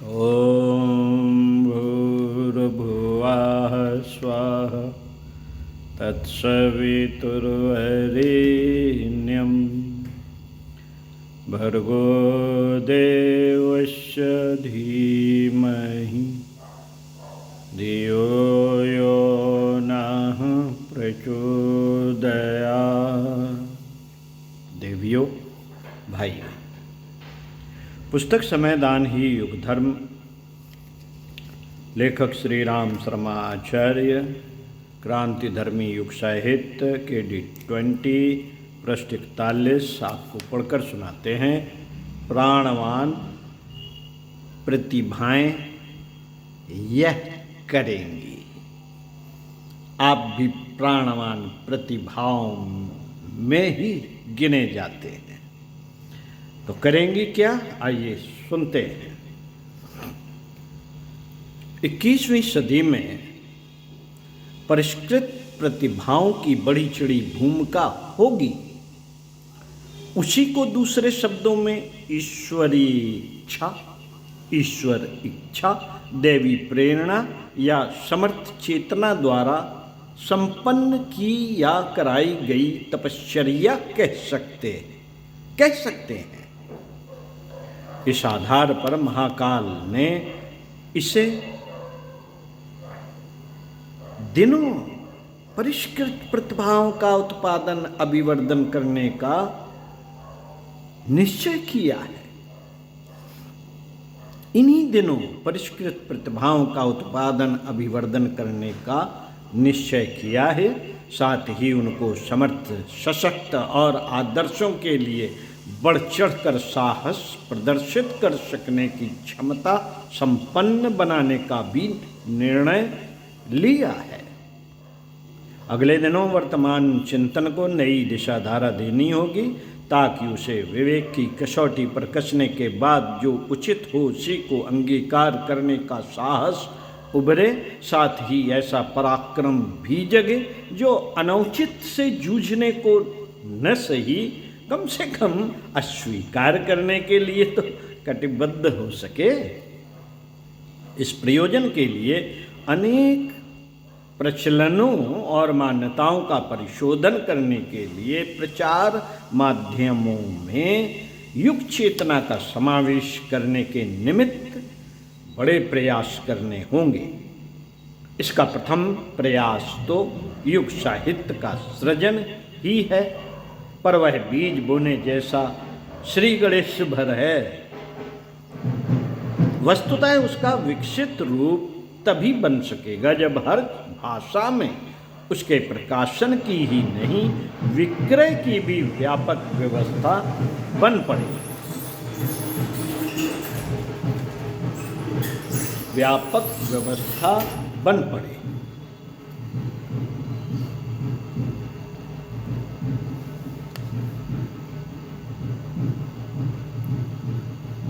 ॐ भूर्भुवः स्वः तत्सवितुर्वरेण्यं भर्गो देवस्य धीमहि धियो यो नः प्रचोदयात्। देवियों, भाइयों, पुस्तक समयदान ही युग धर्म, लेखक श्री राम शर्मा आचार्य, क्रांति धर्मी युग साहित्य KD20 पृष्ठ 41 आपको पढ़कर सुनाते हैं। प्राणवान प्रतिभाएं यह करेंगी। आप भी प्राणवान प्रतिभाओं में ही गिने जाते हैं, तो करेंगी क्या? आइए सुनते हैं। 21वीं सदी में परिष्कृत प्रतिभाओं की बड़ी चढ़ी भूमिका होगी। उसी को दूसरे शब्दों में ईश्वरी इच्छा, दैवी प्रेरणा या समर्थ चेतना द्वारा संपन्न की या कराई गई तपश्चर्या कह सकते हैं। इस आधार पर महाकाल ने इसे दिनों परिष्कृत प्रतिभाओं का उत्पादन अभिवर्धन करने का निश्चय किया है। इन्हीं दिनों परिष्कृत प्रतिभाओं का उत्पादन अभिवर्धन करने का निश्चय किया है। साथ ही उनको समर्थ, सशक्त और आदर्शों के लिए बढ़ चढ़कर साहस प्रदर्शित कर सकने की क्षमता संपन्न बनाने का भी निर्णय लिया है। अगले दिनों वर्तमान चिंतन को नई दिशा धारा देनी होगी, ताकि उसे विवेक की कसौटी पर कसने के बाद जो उचित हो उसी को अंगीकार करने का साहस उभरे। साथ ही ऐसा पराक्रम भी जगे जो अनौचित से जूझने को न सही, कम से कम अस्वीकार करने के लिए तो कटिबद्ध हो सके। इस प्रयोजन के लिए अनेक प्रचलनों और मान्यताओं का परिशोधन करने के लिए प्रचार माध्यमों में युग चेतना का समावेश करने के निमित्त बड़े प्रयास करने होंगे। इसका प्रथम प्रयास तो युग साहित्य का सृजन ही है, पर वह बीज बोने जैसा श्री गणेश भर है। वस्तुतः उसका विकसित रूप तभी बन सकेगा जब हर भाषा में उसके प्रकाशन की ही नहीं, विक्रय की भी व्यापक व्यवस्था बन पड़े।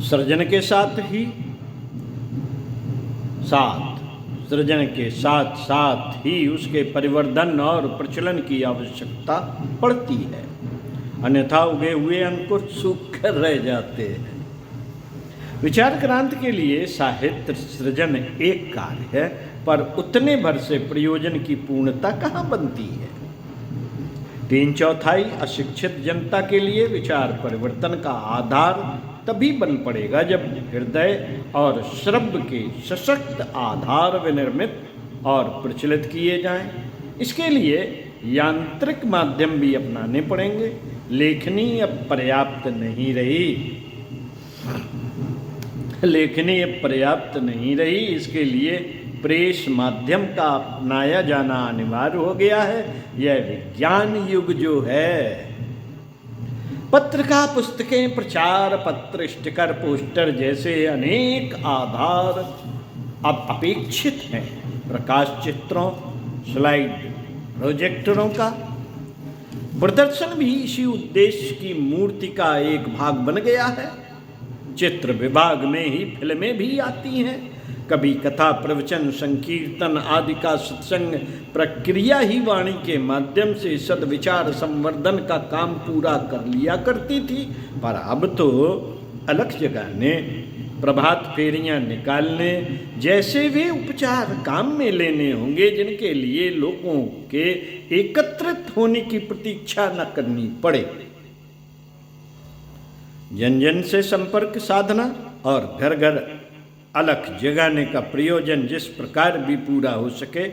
सृजन के साथ ही उसके परिवर्धन और प्रचलन की आवश्यकता पड़ती है, अन्यथा उगे हुए अंकुर सूख कर रह जाते हैं। विचार क्रांति के लिए साहित्य सृजन एक कार्य है, पर उतने भर से प्रयोजन की पूर्णता कहाँ बनती है। 3/4 अशिक्षित जनता के लिए विचार परिवर्तन का आधार तभी बन पड़ेगा जब हृदय और श्रव्य के सशक्त आधार विनिर्मित और प्रचलित किए जाएं। इसके लिए यांत्रिक माध्यम भी अपनाने पड़ेंगे। लेखनी अब पर्याप्त नहीं रही। इसके लिए प्रेस माध्यम का अपनाया जाना अनिवार्य हो गया है। यह विज्ञान युग जो है, पत्रिका, पुस्तकें, प्रचार पत्र, स्टिकर, पोस्टर जैसे अनेक आधार अब अपेक्षित हैं। प्रकाश चित्रों, स्लाइड प्रोजेक्टरों का प्रदर्शन भी इसी उद्देश्य की मूर्ति का एक भाग बन गया है। चित्र विभाग में ही फिल्में भी आती हैं। कभी कथा, प्रवचन, संकीर्तन आदि का सत्संग प्रक्रिया ही वाणी के माध्यम से सद्विचार संवर्धन का काम पूरा कर लिया करती थी, पर अब तो अलग जगह ने प्रभात फेरियां निकालने जैसे वे उपचार काम में लेने होंगे जिनके लिए लोगों के एकत्रित होने की प्रतीक्षा न करनी पड़े। जन जन से संपर्क साधना और घर घर अलख जगाने का प्रयोजन जिस प्रकार भी पूरा हो सके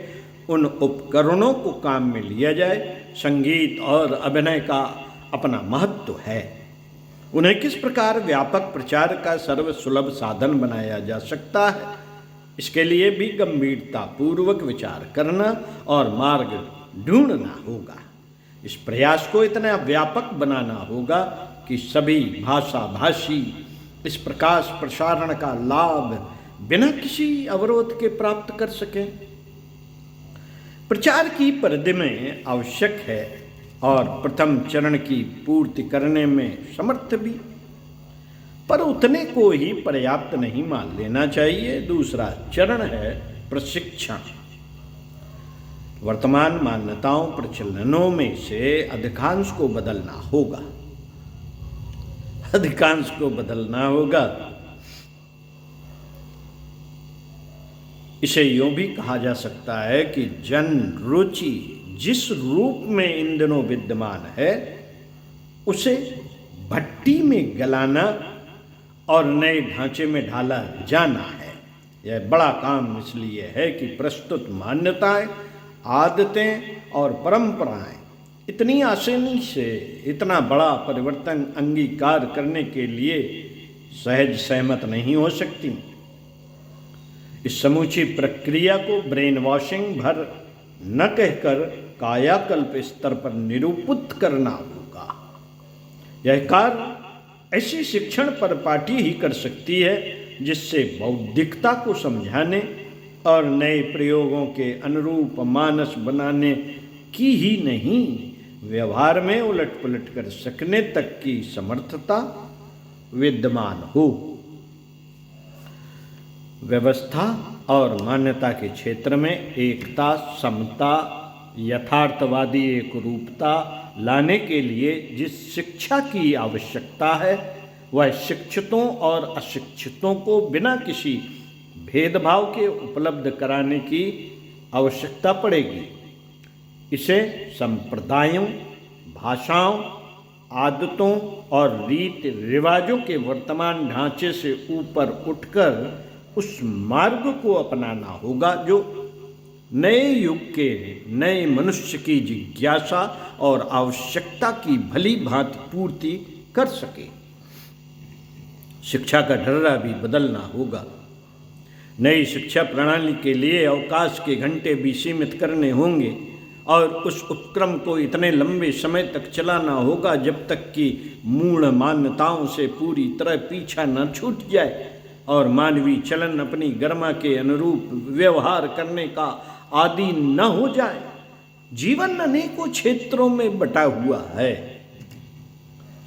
उन उपकरणों को काम में लिया जाए। संगीत और अभिनय का अपना महत्व है, उन्हें किस प्रकार व्यापक प्रचार का सर्वसुलभ साधन बनाया जा सकता है, इसके लिए भी गंभीरता पूर्वक विचार करना और मार्ग ढूंढना होगा। इस प्रयास को इतना व्यापक बनाना होगा कि सभी भाषा भाषी इस प्रकाश प्रसारण का लाभ बिना किसी अवरोध के प्राप्त कर सकें। प्रचार की परिधि में आवश्यक है और प्रथम चरण की पूर्ति करने में समर्थ भी, पर उतने को ही पर्याप्त नहीं मान लेना चाहिए। दूसरा चरण है प्रशिक्षण। वर्तमान मान्यताओं प्रचलनों में से अधिकांश को बदलना होगा। अधिकांश को बदलना होगा। इसे यूं भी कहा जा सकता है कि जन रुचि जिस रूप में इन दिनों विद्यमान है उसे भट्टी में गलाना और नए ढांचे में ढाला जाना है। यह बड़ा काम इसलिए है कि प्रस्तुत मान्यताएं, आदतें और परंपराएं इतनी आसानी से इतना बड़ा परिवर्तन अंगीकार करने के लिए सहज सहमत नहीं हो सकती। इस समूची प्रक्रिया को ब्रेन वॉशिंग भर न कहकर कायाकल्प स्तर पर निरूपित करना होगा। यह कार्य ऐसी शिक्षण परिपाटी ही कर सकती है जिससे बौद्धिकता को समझाने और नए प्रयोगों के अनुरूप मानस बनाने की ही नहीं, व्यवहार में उलट पुलट कर सकने तक की समर्थता विद्यमान हो। व्यवस्था और मान्यता के क्षेत्र में एकता, समता, यथार्थवादी एक रूपता लाने के लिए जिस शिक्षा की आवश्यकता है वह शिक्षितों और अशिक्षितों को बिना किसी भेदभाव के उपलब्ध कराने की आवश्यकता पड़ेगी। इसे संप्रदायों, भाषाओं, आदतों और रीति रिवाजों के वर्तमान ढांचे से ऊपर उठकर उस मार्ग को अपनाना होगा जो नए युग के नए मनुष्य की जिज्ञासा और आवश्यकता की भली भांति पूर्ति कर सके। शिक्षा का ढर्रा भी बदलना होगा। नई शिक्षा प्रणाली के लिए अवकाश के घंटे भी सीमित करने होंगे और उस उपक्रम को इतने लंबे समय तक चलाना होगा जब तक कि मूढ़ मान्यताओं से पूरी तरह पीछा न छूट जाए और मानवीय चलन अपनी गरिमा के अनुरूप व्यवहार करने का आदि न हो जाए। जीवन अनेकों क्षेत्रों में बटा हुआ है।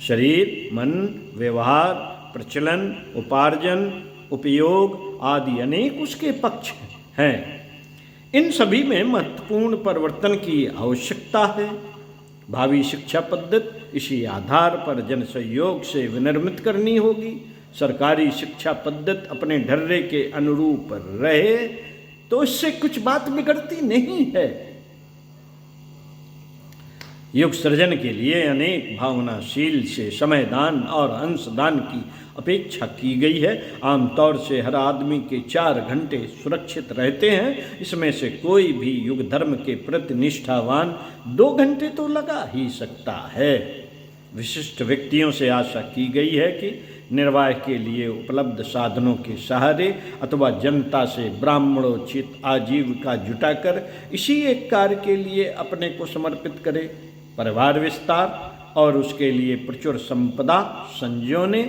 शरीर, मन, व्यवहार, प्रचलन, उपार्जन, उपयोग आदि अनेक उसके पक्ष हैं। इन सभी में महत्वपूर्ण परिवर्तन की आवश्यकता है। भावी शिक्षा पद्धति इसी आधार पर जन सहयोग से विनिर्मित करनी होगी। सरकारी शिक्षा पद्धति अपने ढर्रे के अनुरूप रहे तो इससे कुछ बात बिगड़ती नहीं है। युग सृजन के लिए अनेक भावनाशील से समयदान और अंशदान की अपेक्षा की गई है। आमतौर से हर आदमी के 4 घंटे सुरक्षित रहते हैं। इसमें से कोई भी युग धर्म के प्रति निष्ठावान 2 घंटे तो लगा ही सकता है। विशिष्ट व्यक्तियों से आशा की गई है कि निर्वाह के लिए उपलब्ध साधनों के सहारे अथवा जनता से ब्राह्मणोचित आजीविका जुटाकर इसी एक कार्य के लिए अपने को समर्पित करे। परिवार विस्तार और उसके लिए प्रचुर संपदा संजोने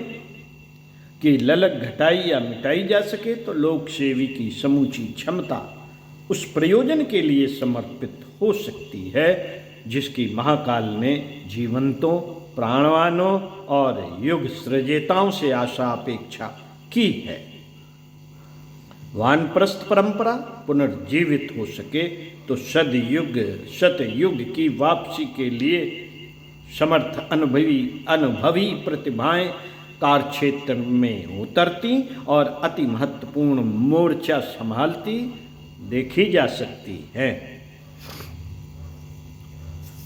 की ललक घटाई या मिटाई जा सके तो लोक सेवी की समूची क्षमता उस प्रयोजन के लिए समर्पित हो सकती है जिसकी महाकाल ने जीवंतों, प्राणवानों और युग सृजेताओं से आशा अपेक्षा की है। वानप्रस्थ परंपरा पुनर्जीवित हो सके तो सतयुग की वापसी के लिए समर्थ अनुभवी प्रतिभाएं कार्यक्षेत्र में उतरती और अति महत्वपूर्ण मोर्चा संभालती देखी जा सकती है।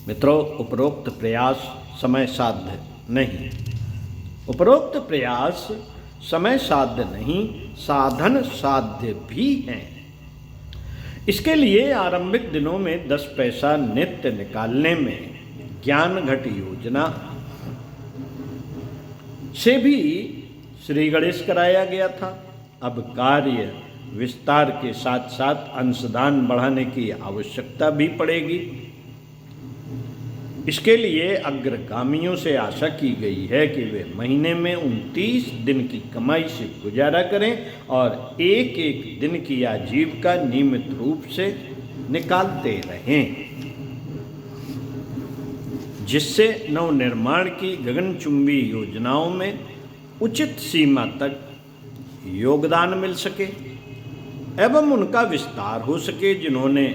मित्रों, उपरोक्त प्रयास समय साध्य नहीं। उपरोक्त प्रयास समय साध्य नहीं, साधन साध्य भी हैं। इसके लिए आरंभिक दिनों में 10 पैसा नित्य निकालने में ज्ञान घट योजना से भी श्री गणेश कराया गया था। अब कार्य विस्तार के साथ साथ अंशदान बढ़ाने की आवश्यकता भी पड़ेगी। इसके लिए अग्रगामियों से आशा की गई है कि वे महीने में 29 दिन की कमाई से गुजारा करें और एक एक दिन की आजीविका नियमित रूप से निकालते रहें, जिससे नवनिर्माण की गगनचुंबी योजनाओं में उचित सीमा तक योगदान मिल सके एवं उनका विस्तार हो सके जिन्होंने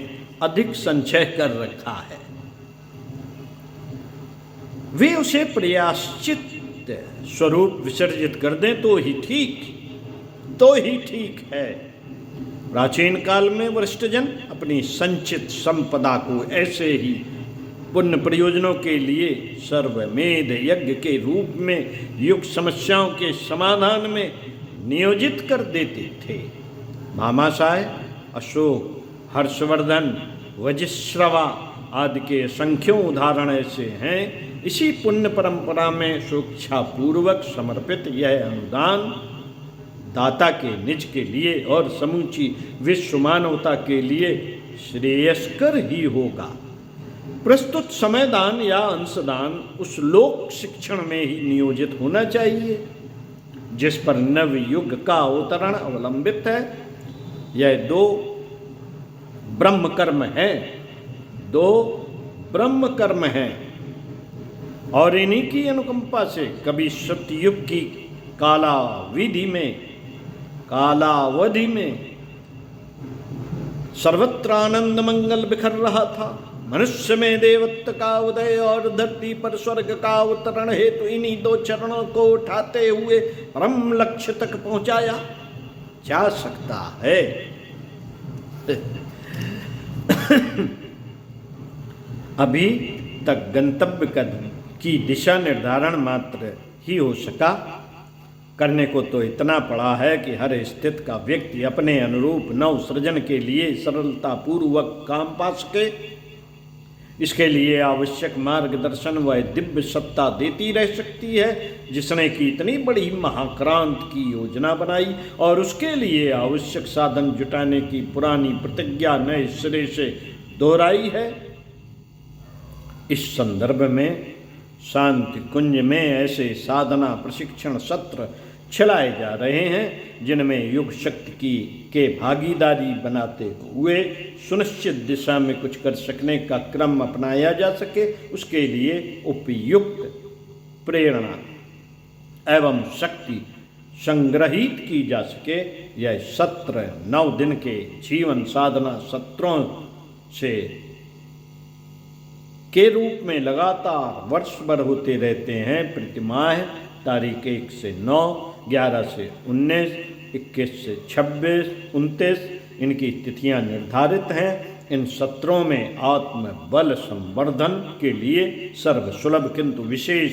अधिक संचय कर रखा है। वे उसे प्रयाश्चित स्वरूप विसर्जित कर दें तो ही ठीक है। प्राचीन काल में वरिष्ठजन अपनी संचित संपदा को ऐसे ही पुण्य प्रयोजनों के लिए सर्वमेध यज्ञ के रूप में युग समस्याओं के समाधान में नियोजित कर देते थे। भामाशाय, अशोक, हर्षवर्धन, वज्रश्रवा आदि के असंख्यों उदाहरण ऐसे हैं। इसी पुण्य परंपरा में स्वेच्छापूर्वक समर्पित यह अनुदान दाता के निज के लिए और समूची विश्व मानवता के लिए श्रेयस्कर ही होगा। प्रस्तुत समयदान या अंशदान उस लोक शिक्षण में ही नियोजित होना चाहिए जिस पर नव युग का अवतरण अवलंबित है। यह 2 ब्रह्म कर्म हैं और इन्हीं की अनुकंपा से कभी सतयुग की कालावधि में सर्वत्र आनंद मंगल बिखर रहा था। मनुष्य में देवत्व का उदय और धरती पर स्वर्ग का अवतरण हेतु इन्हीं 2 चरणों को उठाते हुए परम लक्ष्य तक पहुंचाया जा सकता है। अभी तक गंतव्य की दिशा निर्धारण मात्र ही हो सका। करने को तो इतना पड़ा है कि हर स्थिति का व्यक्ति अपने अनुरूप नव सृजन के लिए सरलतापूर्वक काम पा सके। इसके लिए आवश्यक मार्गदर्शन व दिव्य सत्ता देती रह सकती है जिसने कि इतनी बड़ी महाक्रांत की योजना बनाई और उसके लिए आवश्यक साधन जुटाने की पुरानी प्रतिज्ञा नए सिरे से दोहराई है। इस संदर्भ में शांति कुंज में ऐसे साधना प्रशिक्षण सत्र चलाए जा रहे हैं जिनमें युग शक्ति के भागीदारी बनाते हुए सुनिश्चित दिशा में कुछ कर सकने का क्रम अपनाया जा सके, उसके लिए उपयुक्त प्रेरणा एवं शक्ति संग्रहित की जा सके। यह सत्र 9 दिन के जीवन साधना सत्रों के रूप में लगातार वर्ष भर होते रहते हैं। प्रतिमाह तारीख 1 से 9, 11 से 19, 21 से 26, 29 इनकी तिथियां निर्धारित हैं। इन सत्रों में आत्म बल संवर्धन के लिए सर्वसुलभ किंतु विशेष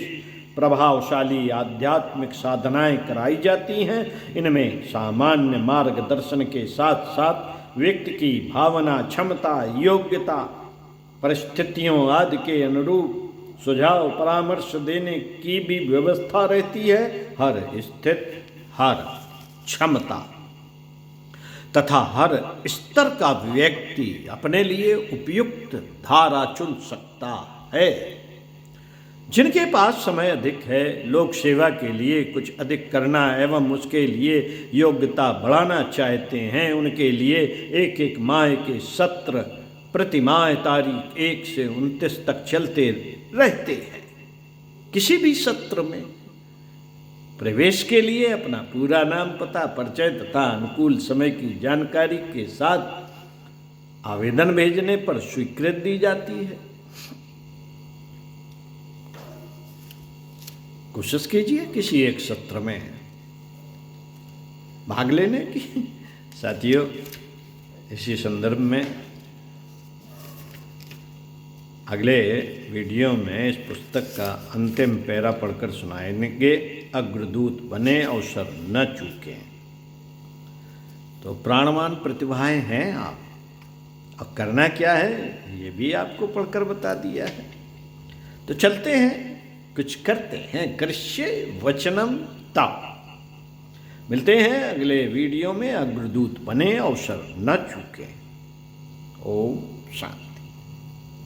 प्रभावशाली आध्यात्मिक साधनाएं कराई जाती हैं। इनमें सामान्य मार्गदर्शन के साथ साथ व्यक्ति की भावना, क्षमता, योग्यता, परिस्थितियों आदि के अनुरूप सुझाव परामर्श देने की भी व्यवस्था रहती है। हर स्थिति, हर क्षमता तथा हर स्तर का व्यक्ति अपने लिए उपयुक्त धारा चुन सकता है। जिनके पास समय अधिक है, लोक सेवा के लिए कुछ अधिक करना एवं उसके लिए योग्यता बढ़ाना चाहते हैं, उनके लिए एक एक माह के सत्र प्रतिमाह तारीख 1 से 29 तक चलते रहते हैं। किसी भी सत्र में प्रवेश के लिए अपना पूरा नाम, पता, परिचय तथा अनुकूल समय की जानकारी के साथ आवेदन भेजने पर स्वीकृति दी जाती है। कोशिश कीजिए किसी एक सत्र में भाग लेने की। साथियों, इसी संदर्भ में अगले वीडियो में इस पुस्तक का अंतिम पैरा पढ़कर सुनाएंगे। अग्रदूत बने, अवसर न चूकें। तो प्राणवान प्रतिभाएं हैं आप, अब करना क्या है ये भी आपको पढ़कर बता दिया है। तो चलते हैं, कुछ करते हैं। करिष्ये वचनम तव। मिलते हैं अगले वीडियो में। अग्रदूत बने, अवसर न चूकें। ओम शांति।